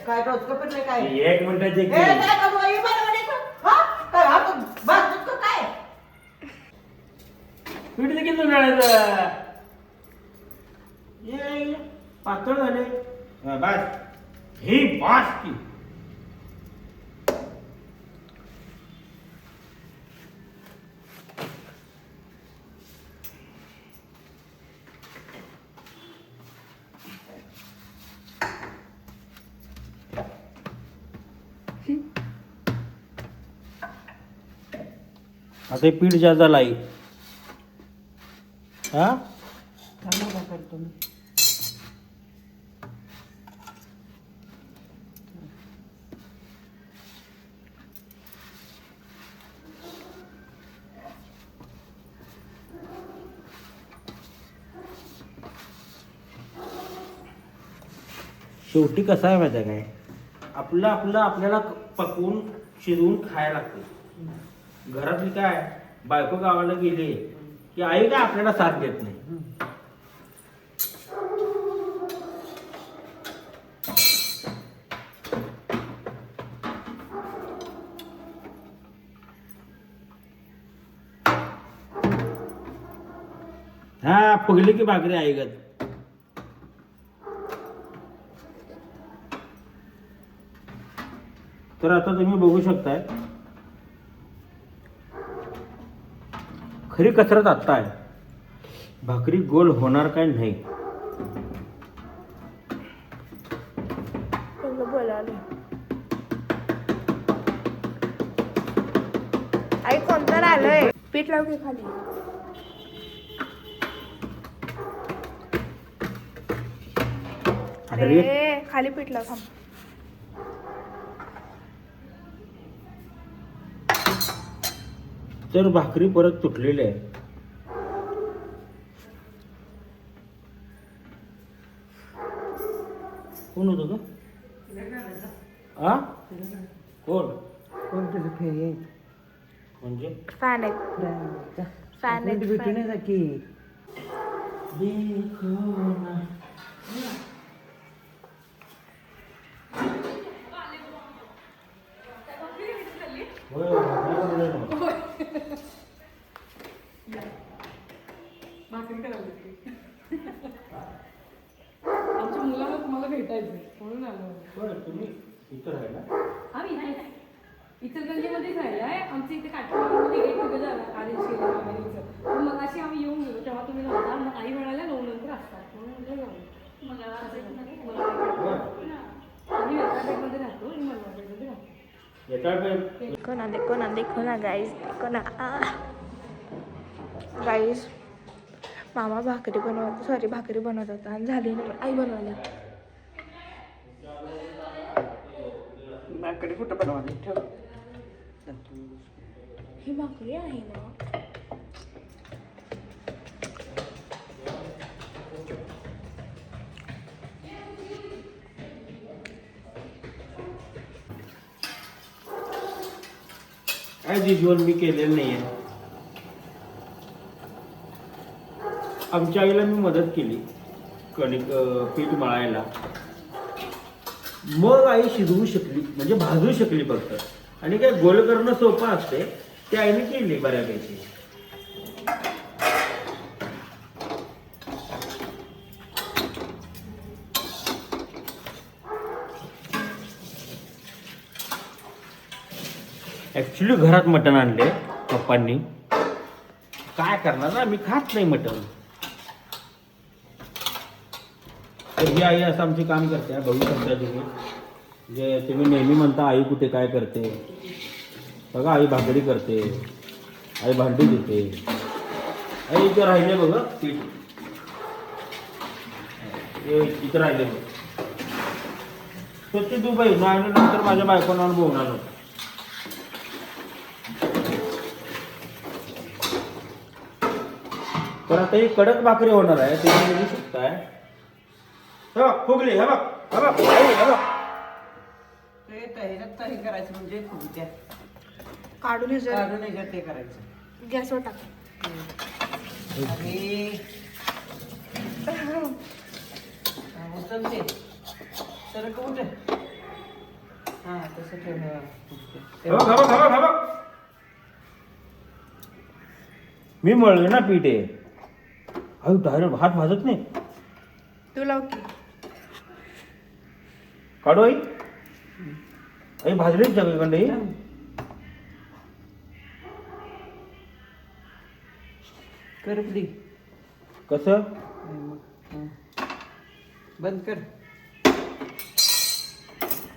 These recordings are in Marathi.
काय डोसकं पडलंय काय? एक मिनिटाचे ए, काय का बाई, बरं म्हणे तू? हा? काय हा तू बाजूत का काय? पीठ देखील मिळायचं ये पातळ झाले बस हे बास की आता हे पीठ जास्त झालं आहे हा थांबा का करतो मी. शेवटी कसं आहे माहिती आहे काय आपलं आपलं आपल्याला पकवून शिजवून खायला लागतं घरातली काय बायको गावाला गेली की आई काय आपल्याला साथ देत नाही हा फुगली की भाकरी आई गत तर आता तुम्ही बघू शकताय खरी कसरत आत्ता आहे भाकरी गोल होणार काय नाही आई कोणतं आलंय पीठ लाव की खाली अरे अरे खाली पीठ लाव थांब तर भाकरी परत तुटलेली आहे कोण होतं का आ कोण कोणतं फेरी आहे? म्हणजे फॅन आहेत फॅन आहेत भेटू नाही जा की. भाकरी करायला आमच्या मुलाला तुम्हाला भेटायचं म्हणून आलो तुम्ही इथं राहिला आम्ही इचलकरंजीमध्येच राहिलाय आमच्या इथे काठमांडूमध्ये गेट टुगेदर झाला अरेंज केलं फॅमिलीचं मग अशी आम्ही येऊन गेलो तेव्हा तुम्ही नव्हता मग आई म्हणाल्या 9 नंतर असतात म्हणून म्हटलं जाऊ आम्ही वेताळपेठमध्ये राहतो आणि मलबारपेठमध्ये राहतो देखो ना गाईज देखो ना गाईज मामा भाकरी बनवत होता आणि झाली ना आई बनवायला भाकरी कुठं बनवायची ठेव. ही भाकरी आहे ना ॲज युजल मी केलेलं नाही आहे आमच्या आईला मी मदत केली कणिक पीठ मळायला मग आई शिजवू शकली म्हणजे भाजू शकली फक्त आणि काय गोल करणं सोपं असते ते आईने केली बऱ्यापैकी ऍक्च्युली घरात मटण आणले पप्पांनी काय करणार ना मी खात नाही मटण तर ही आई असं आमचे काम करते बघू शकता तुम्ही जे तुम्ही नेहमी म्हणता आई कुठे काय करते बघा आई भाकरी करते आई भांडी देते आई इथं राहिले बघ पीठ इथं राहिले बघ स्वच्छ दुबई नाही नंतर माझ्या बायकोनं अनुभव आलो तर आता ही कडक भाकरी होणार आहे तुम्ही बघू शकताय हे बघ फुगली हे बघ हे बघ हे बघ ते ह्याच्यात हे करायचं म्हणजे फुगत्या काढून हे जरा काढून ह्याच्यात ते करायचं गॅसवर टाक आणि उचलते तर कुठे हा तसं ठेव हा. हे बघ, हे बघ, हे बघ, हे बघ. मी मळले ना पीठ आहे अहो डायरेक्ट हात भाजत नाही तू लाव की काढू आई आई भाजलीच सगळीकडे ही? कर प्ली कसं बंद कर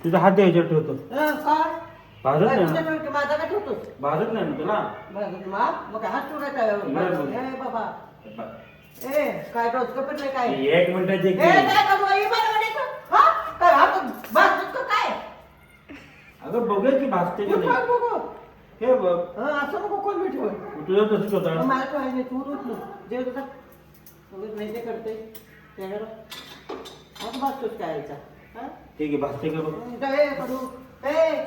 तुझा हात द्यायच्यावर ठेवतो काय भाजत नाही ना? माझा का ठेवतोस भाजत नाही ना तुला मग हात ठेवला ए बाबा ए काय डोसकं पण नाही काय एक मिनिटाची ए काय करू आई बरोबर हा काय हात भाजतोस का काय अगं बघूया की भाजते की तू नाही ठेव बघू हे बघ हा असं नको कोण मी ठेव तुझं तसंच होतं मला ठेवायचं तू रोज जे तुझा नाही ते करते त्या घरात आज भाजतोस काय यायचा हा ठीक आहे भाजते का बघ ए करू ए